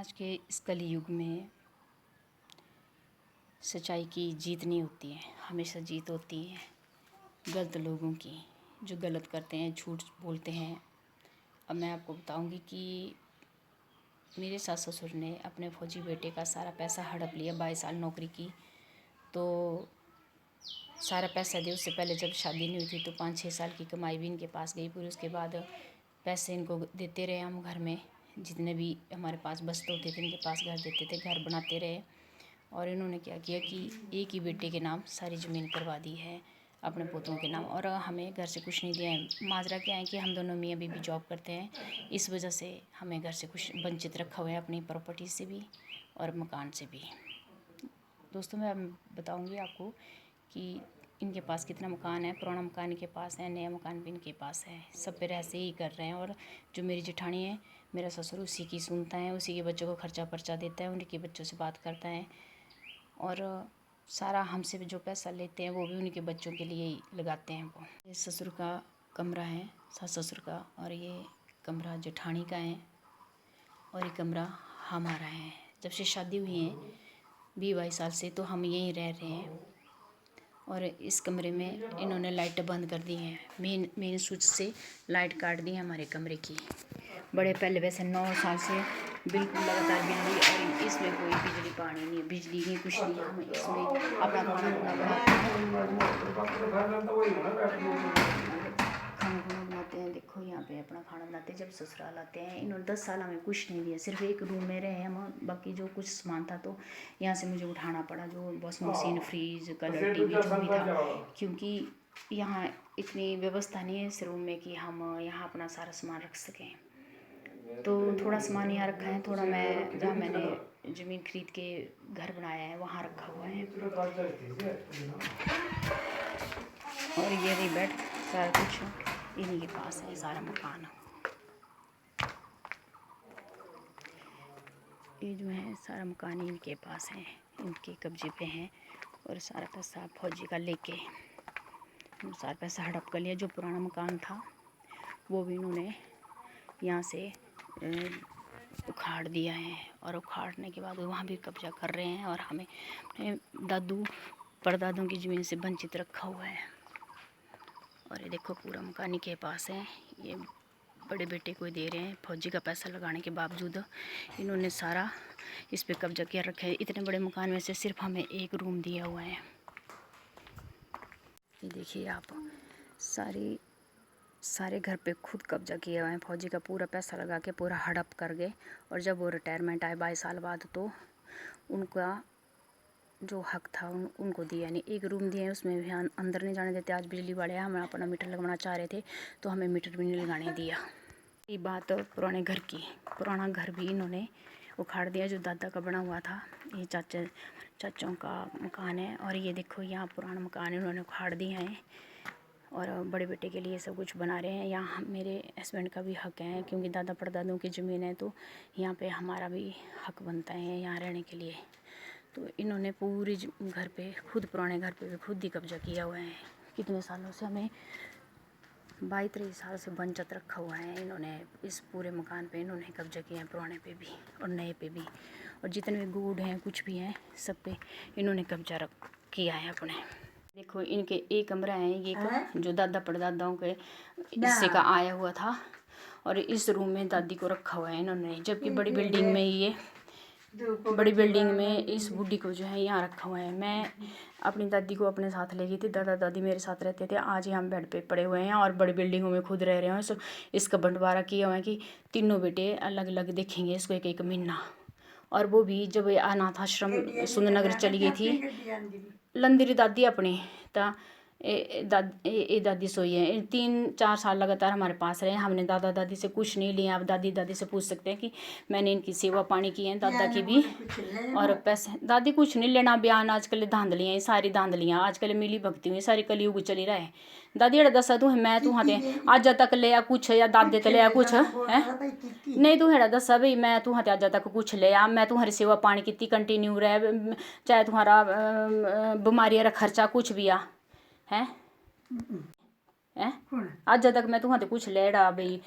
आज के इस कली युग में सच्चाई की जीत नहीं होती है, हमेशा जीत होती है गलत लोगों की, जो गलत करते हैं, झूठ बोलते हैं। अब मैं आपको बताऊंगी कि मेरे सास ससुर ने अपने फौजी बेटे का सारा पैसा हड़प लिया। 22 साल नौकरी की तो सारा पैसा दे। उससे पहले जब शादी नहीं हुई थी तो 5-6 साल की कमाई भी इनके पास गई पूरी। उसके बाद पैसे इनको देते रहे हम, घर में जितने भी हमारे पास बचते होते थे इनके पास घर देते थे, घर बनाते रहे। और इन्होंने क्या किया कि एक ही बेटे के नाम सारी ज़मीन करवा दी है, अपने पोतों के नाम, और हमें घर से कुछ नहीं दिया है। माजरा क्या है कि हम दोनों मियाँ बीवी जॉब करते हैं, इस वजह से हमें घर से कुछ वंचित रखा हुआ है, अपनी प्रॉपर्टी से भी और मकान से भी। दोस्तों मैं बताऊंगी आपको कि इनके पास कितना मकान है। पुराना मकान इनके पास है, नया मकान भी इनके पास है, सब पे ऐसे ही कर रहे हैं। और जो मेरी जेठानी है, मेरा ससुर उसी की सुनता है, उसी के बच्चों को खर्चा पर्चा देता है, उनके बच्चों से बात करता है। और सारा हमसे जो पैसा लेते हैं वो भी उनके बच्चों के लिए ही लगाते हैं वो। ये ससुर का कमरा है, सास ससुर का, और ये कमरा जेठानी का है, और ये कमरा हमारा है। जब से शादी हुई है 20-22 साल से तो हम यहीं रह रहे हैं। और इस कमरे में इन्होंने लाइट बंद कर दी है, मेन स्विच से लाइट काट दी है हमारे कमरे की। बड़े पहले वैसे 9 साल से बिल्कुल लगातार बिजली, और इसमें कोई बिजली पानी नहीं, बिजली नहीं, कुछ नहीं। हम इसमें अपना खाना बनाते हैं। देखो यहाँ पे अपना खाना बनाते हैं। जब ससुराल आते हैं, इन्होंने 10 साल हमें कुछ नहीं दिया, सिर्फ एक रूम में रहे हम। बाकी जो कुछ सामान था तो यहाँ से मुझे उठाना पड़ा, जो washing machine, fridge, colour TV जो भी था, क्योंकि यहाँ इतनी व्यवस्था नहीं है इस रूम में कि हम यहाँ अपना सारा सामान रख सकें। तो थोड़ा सामान यहाँ रखा है, थोड़ा मैं जहाँ मैंने ज़मीन खरीद के घर बनाया है वहाँ रखा हुआ है। और ये रही बेड, सारा कुछ इन्हीं के पास है, सारा मकान। ये जो है सारा मकान इनके पास है, इनके कब्जे पे हैं। और सारा पैसा फौजी का लेके सारा पैसा हड़प कर लिया। जो पुराना मकान था वो भी इन्होंने यहाँ से उखाड़ दिया है, और उखाड़ने के बाद वहाँ भी कब्जा कर रहे हैं, और हमें अपने दादू परदादों की ज़मीन से वंचित रखा हुआ है। और ये देखो पूरा मकान के पास है, ये बड़े बेटे को दे रहे हैं। फौजी का पैसा लगाने के बावजूद इन्होंने सारा इस पे कब्जा किया रखा है। इतने बड़े मकान में से सिर्फ हमें एक रूम दिया हुआ है। ये देखिए आप, सारे घर पे खुद कब्जा किया हुआ है। फौजी का पूरा पैसा लगा के पूरा हड़प कर गए। और जब वो रिटायरमेंट आए 22 साल बाद, तो उनका जो हक था उनको दिया नहीं। एक रूम दिए, उसमें भी अंदर नहीं जाने देते। आज बिजली वाले हम अपना मीटर लगवाना चाह रहे थे तो हमें मीटर भी नहीं लगाने दिया। ये बात पुराने घर की, पुराना घर भी इन्होंने उखाड़ दिया जो दादा का बना हुआ था। ये चाचों का मकान है, और ये देखो यहाँ पुराना मकान इन्होंने उखाड़ दिया है। और बड़े बेटे के लिए सब कुछ बना रहे हैं। यहाँ मेरे हस्बैंड का भी हक है, क्योंकि दादा परदादों की ज़मीन है, तो यहाँ पे हमारा भी हक बनता है यहाँ रहने के लिए। तो इन्होंने पूरी घर पे खुद, पुराने घर पे भी खुद ही कब्जा किया हुआ है। कितने सालों से हमें 22-23 साल से वंचित रखा हुआ है इन्होंने। इस पूरे मकान पे इन्होंने कब्जा किया है, पुराने पे भी और नए पे भी। और जितने भी गुड़ हैं, कुछ भी हैं, सब पे इन्होंने कब्जा किया है अपने। देखो इनके एक कमरा है, ये जो दादा परदादाओं के हिस्से का आया हुआ था, और इस रूम में दादी को रखा हुआ है इन्होंने। जबकि बड़ी बिल्डिंग में, ये बड़ी बिल्डिंग में इस बुढ़ी को जो है यहाँ रखा हुआ है। मैं अपनी दादी को अपने साथ ले गई थी, दादा दादी मेरे साथ रहते थे। आज ही हम बेड पे पड़े हुए हैं और बड़ी बिल्डिंगों में खुद रह रहे हैं। इसका बंटवारा किया हुआ है कि तीनों बेटे अलग अलग देखेंगे इसको, एक एक महीना। और वो भी जब अनाथ आश्रम सुंदरनगर चली गई थी, लंदरी दादी अपनी ता दादी सोई है। 3-4 साल लगातार हमारे पास रहे। हमने दादा दादी से कुछ नहीं लिया। अब दादी दादी से पूछ सकते हैं कि मैंने इनकी सेवा पानी की है, दादा की भी। और पैसे दादी कुछ नहीं लेना। बयान आजकल धांधलियाँ, सारी धांधलियाँ आजकल मिली भक्ति में, सारी कलयुग चली रहा है। दादी एड़ा दसा तू मैं तू हाँ आज तक लिया कुछ, या दादे ते लिया कुछ है नहीं, तू हेड़ा दसा भाई मैं तू हाँ अज तक कुछ लिया। मैं तुम्हारी सेवा पानी की कंटिन्यू रहे, चाहे तुम्हारा बीमारियां खर्चा कुछ भी आ है अज तक मैं तुम्हारे कुछ लेड़ा भाई।